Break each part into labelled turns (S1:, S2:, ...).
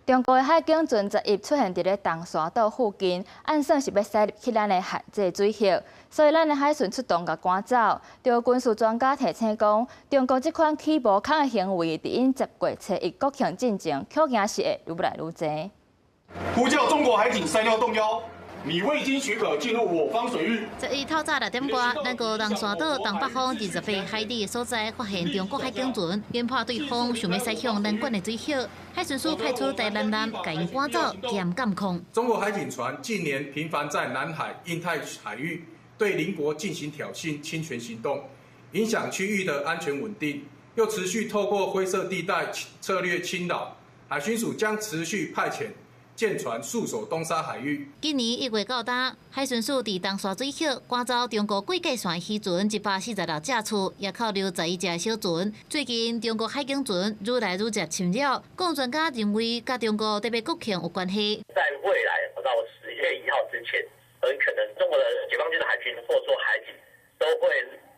S1: 中国的海警船10日出现伫咧东沙岛附近，按算是要驶入去咱的限制水域，所以咱的海巡出动甲赶走。就军事专家提醒讲，中国这款起无空的行为，伫因10月初一国庆进程，恐惊是会愈来愈济。
S2: 呼叫中国海警31洞幺。 你未经许可进入我方水域。
S3: 11透早6点多，咱高东沙岛东北方20倍海里的所在，发现中国海警船研判对方想要驶向咱管的水域，海巡署派出台南舰，将因赶走，兼监控。
S4: 中国海警船近年频繁在南海、印太海域对邻国进行挑衅、侵权行动，影响区域的安全稳定，又持续透过灰色地带策略侵扰。海巡署将持续派遣 舰船戍守东沙海域。
S3: 今年1月到达，海巡署伫东沙水域赶走中国贵界船渔船146只厝，也扣留11只小船。最近中国海警船愈来愈接侵扰，共专家认为，甲中国特别国庆有关系。
S5: 在未来到10月1号之前，很可能中国的解放军的海军或说海警都会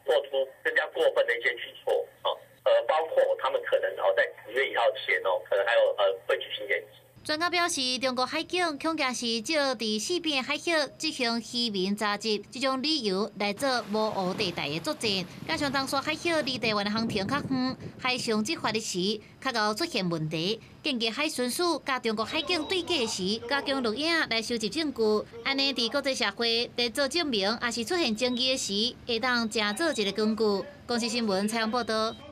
S5: 做出更加过分的一些举措，包括他们可能在10月1号前可能还有会举行演习。
S3: 专家表示，中国海警恐惊是借伫四边海峡进行渔民扎集，这种理由来做无湖地带的作战，加上东沙海峡离台湾的航程较远，海上执法的时较易出现问题。建议海巡署甲中国海警对峙时，加强录影来收集证据，安尼伫国际社会在做证明，也是出现争议的时，会当正做一个根据。公司新闻采访报道。